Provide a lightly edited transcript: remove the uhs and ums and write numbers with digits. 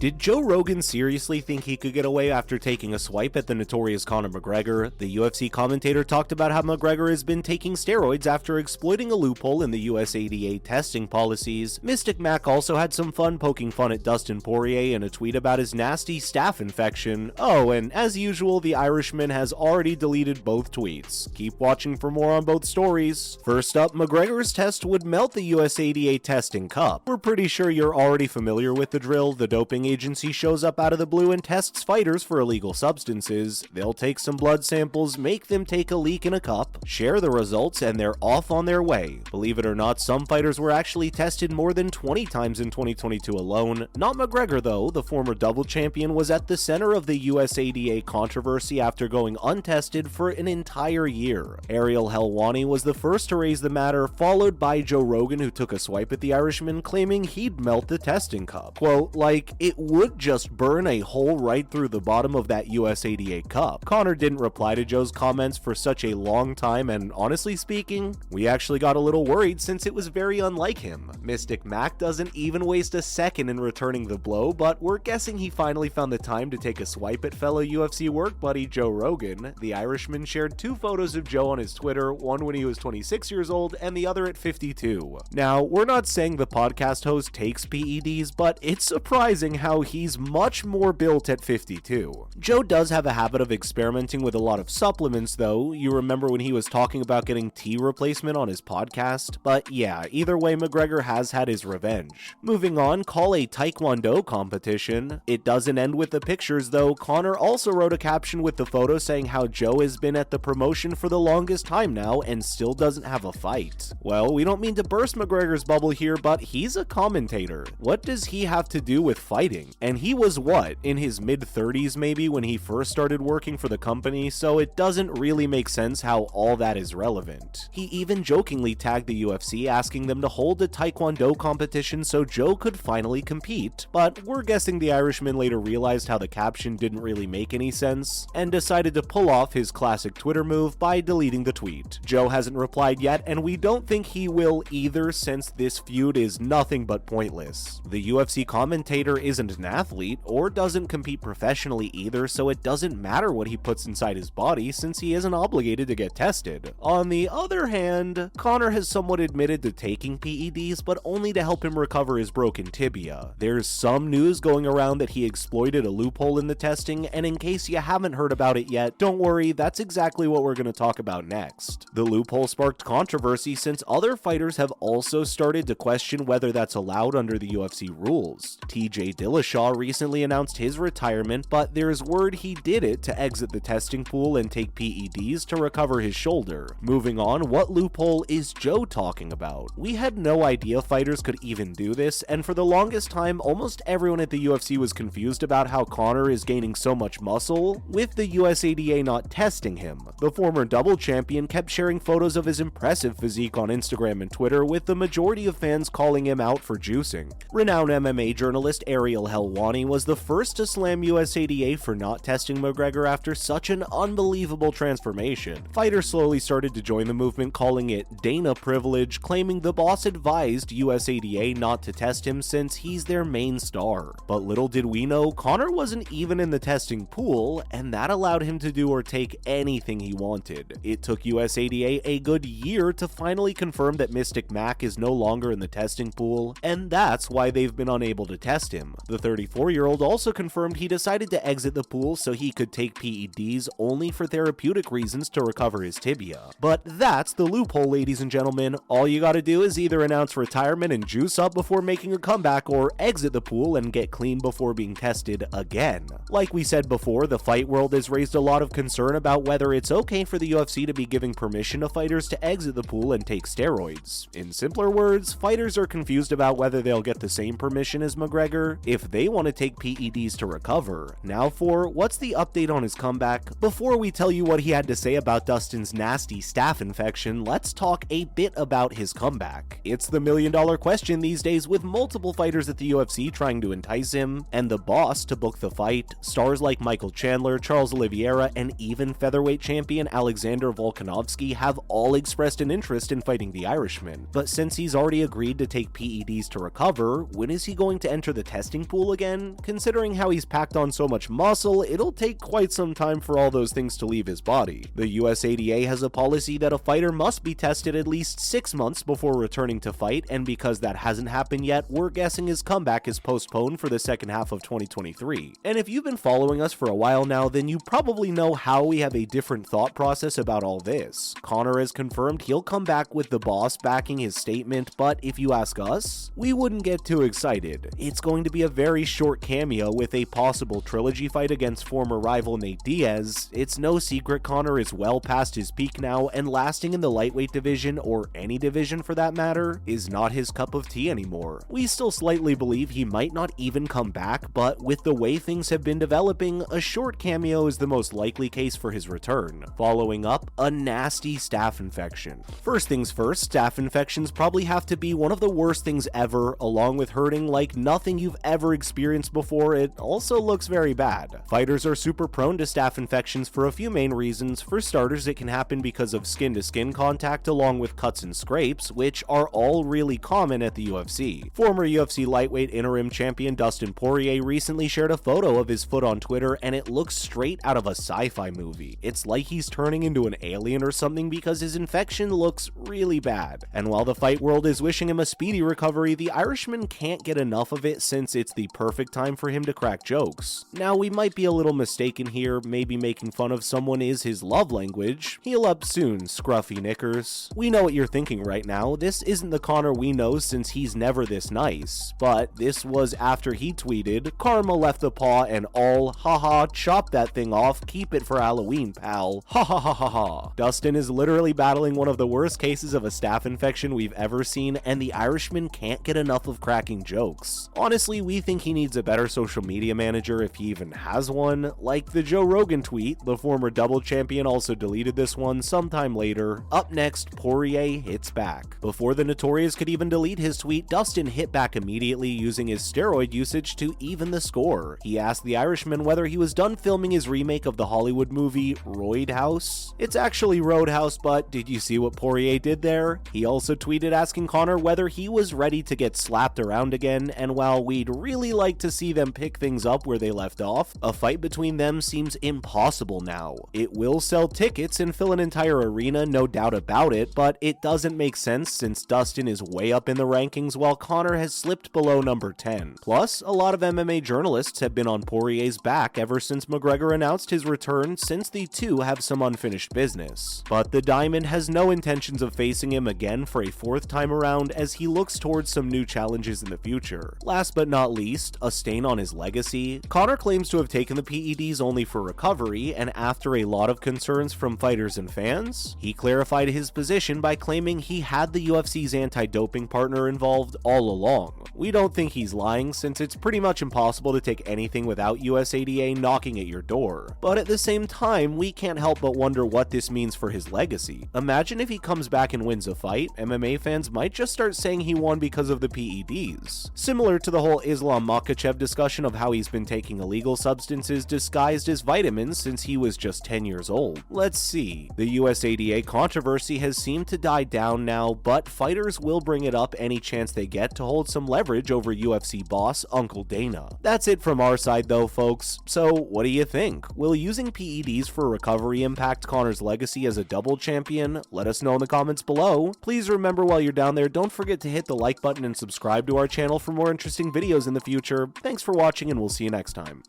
Did Joe Rogan seriously think he could get away after taking a swipe at the notorious Conor McGregor? The UFC commentator talked about how McGregor has been taking steroids after exploiting a loophole in the USADA testing policies. Mystic Mac also had some fun poking fun at Dustin Poirier in a tweet about his nasty staph infection. Oh, and as usual, the Irishman has already deleted both tweets. Keep watching for more on both stories. First up, McGregor's test would melt the USADA testing cup. We're pretty sure you're already familiar with the drill. The doping agency shows up out of the blue and tests fighters for illegal substances. They'll take some blood samples, make them take a leak in a cup, share the results, and they're off on their way. Believe it or not, some fighters were actually tested more than 20 times in 2022 alone. Not McGregor though. The former double champion was at the center of the USADA controversy after going untested for an entire year. Ariel Helwani was the first to raise the matter, followed by Joe Rogan, who took a swipe at the Irishman, claiming he'd melt the testing cup. Quote, like, it would just burn a hole right through the bottom of that USADA cup. Conor didn't reply to Joe's comments for such a long time, and honestly speaking, we actually got a little worried since it was very unlike him. Mystic Mac doesn't even waste a second in returning the blow, but we're guessing he finally found the time to take a swipe at fellow UFC work buddy Joe Rogan. The Irishman shared two photos of Joe on his Twitter, one when he was 26 years old and the other at 52. Now, we're not saying the podcast host takes PEDs, but it's surprising how he's much more built at 52. Joe does have a habit of experimenting with a lot of supplements though. You remember when he was talking about getting tea replacement on his podcast? But yeah, either way, McGregor has had his revenge. Moving on, call a Taekwondo competition. It doesn't end with the pictures though. Conor also wrote a caption with the photo saying how Joe has been at the promotion for the longest time now and still doesn't have a fight. Well, we don't mean to burst McGregor's bubble here, but he's a commentator. What does he have to do with fighting? And he was what, in his mid-30s maybe when he first started working for the company, so it doesn't really make sense how all that is relevant. He even jokingly tagged the UFC asking them to hold a Taekwondo competition so Joe could finally compete, but we're guessing the Irishman later realized how the caption didn't really make any sense and decided to pull off his classic Twitter move by deleting the tweet. Joe hasn't replied yet, and we don't think he will either since this feud is nothing but pointless. The UFC commentator isn't an athlete or doesn't compete professionally either, so it doesn't matter what he puts inside his body since he isn't obligated to get tested. On the other hand, Conor has somewhat admitted to taking PEDs, but only to help him recover his broken tibia. There's some news going around that he exploited a loophole in the testing, and in case you haven't heard about it yet, don't worry, that's exactly what we're going to talk about next. The loophole sparked controversy since other fighters have also started to question whether that's allowed under the UFC rules. TJ Dillashaw recently announced his retirement, but there's word he did it to exit the testing pool and take PEDs to recover his shoulder. Moving on, what loophole is Joe talking about? We had no idea fighters could even do this, and for the longest time, almost everyone at the UFC was confused about how Conor is gaining so much muscle, with the USADA not testing him. The former double champion kept sharing photos of his impressive physique on Instagram and Twitter, with the majority of fans calling him out for juicing. Renowned MMA journalist Ariel Helwani was the first to slam USADA for not testing McGregor after such an unbelievable transformation. Fighters slowly started to join the movement, calling it Dana privilege, claiming the boss advised USADA not to test him since he's their main star. But little did we know, Conor wasn't even in the testing pool, and that allowed him to do or take anything he wanted. It took USADA a good year to finally confirm that Mystic Mac is no longer in the testing pool, and that's why they've been unable to test him. The 34-year-old also confirmed he decided to exit the pool so he could take PEDs only for therapeutic reasons to recover his tibia. But that's the loophole, ladies and gentlemen. All you gotta do is either announce retirement and juice up before making a comeback, or exit the pool and get clean before being tested again. Like we said before, the fight world has raised a lot of concern about whether it's okay for the UFC to be giving permission to fighters to exit the pool and take steroids. In simpler words, fighters are confused about whether they'll get the same permission as McGregor if they want to take PEDs to recover. Now for what's the update on his comeback? Before we tell you what he had to say about Dustin's nasty staph infection, let's talk a bit about his comeback. It's the million-dollar question these days, with multiple fighters at the UFC trying to entice him and the boss to book the fight. Stars like Michael Chandler, Charles Oliveira, and even featherweight champion Alexander Volkanovski have all expressed an interest in fighting the Irishman. But since he's already agreed to take PEDs to recover, when is he going to enter the testing pool again? Considering how he's packed on so much muscle, it'll take quite some time for all those things to leave his body. The USADA has a policy that a fighter must be tested at least 6 months before returning to fight, and because that hasn't happened yet, we're guessing his comeback is postponed for the second half of 2023. And if you've been following us for a while now, then you probably know how we have a different thought process about all this. Conor has confirmed he'll come back with the boss backing his statement, but if you ask us, we wouldn't get too excited. It's going to be a very short cameo with a possible trilogy fight against former rival Nate Diaz. It's no secret Conor is well past his peak now, and lasting in the lightweight division, or any division for that matter, is not his cup of tea anymore. We still slightly believe he might not even come back, but with the way things have been developing, a short cameo is the most likely case for his return. Following up, a nasty staph infection. First things first, staph infections probably have to be one of the worst things ever, along with hurting like nothing you've ever experienced before. It also looks very bad. Fighters are super prone to staph infections for a few main reasons. For starters, it can happen because of skin-to-skin contact along with cuts and scrapes, which are all really common at the UFC. Former UFC lightweight interim champion Dustin Poirier recently shared a photo of his foot on Twitter, and it looks straight out of a sci-fi movie. It's like he's turning into an alien or something because his infection looks really bad. And while the fight world is wishing him a speedy recovery, the Irishman can't get enough of it since it's the perfect time for him to crack jokes. Now, we might be a little mistaken here, maybe making fun of someone is his love language. Heal up soon, scruffy knickers. We know what you're thinking right now. This isn't the Conor we know since he's never this nice. But this was after he tweeted, "Karma left the paw and all, haha, chop that thing off, keep it for Halloween, pal. Ha ha ha ha ha." Dustin is literally battling one of the worst cases of a staph infection we've ever seen, and the Irishman can't get enough of cracking jokes. Honestly, we think he needs a better social media manager if he even has one. Like the Joe Rogan tweet, the former double champion also deleted this one sometime later. Up next, Poirier hits back. Before the Notorious could even delete his tweet, Dustin hit back immediately using his steroid usage to even the score. He asked the Irishman whether he was done filming his remake of the Hollywood movie Roadhouse. It's actually Roadhouse, but did you see what Poirier did there? He also tweeted asking Conor whether he was ready to get slapped around again, and while we'd really like to see them pick things up where they left off, a fight between them seems impossible now. It will sell tickets and fill an entire arena, no doubt about it, but it doesn't make sense since Dustin is way up in the rankings while Conor has slipped below number 10. Plus, a lot of MMA journalists have been on Poirier's back ever since McGregor announced his return, since the two have some unfinished business. But the Diamond has no intentions of facing him again for a fourth time around as he looks towards some new challenges in the future. Last but not least, a stain on his legacy. Conor claims to have taken the PEDs only for recovery, and after a lot of concerns from fighters and fans, he clarified his position by claiming he had the UFC's anti-doping partner involved all along. We don't think he's lying since it's pretty much impossible to take anything without USADA knocking at your door. But at the same time, we can't help but wonder what this means for his legacy. Imagine if he comes back and wins a fight, MMA fans might just start saying he won because of the PEDs. Similar to the whole Islam Makhachev discussion of how he's been taking illegal substances disguised as vitamins since he was just 10 years old. Let's see. The USADA controversy has seemed to die down now, but fighters will bring it up any chance they get to hold some leverage over UFC boss Uncle Dana. That's it from our side though, folks. So what do you think? Will using PEDs for recovery impact Conor's legacy as a double champion? Let us know in the comments below. Please remember while you're down there, don't forget to hit the like button and subscribe to our channel for more interesting videos in the future. Thanks for watching, and we'll see you next time.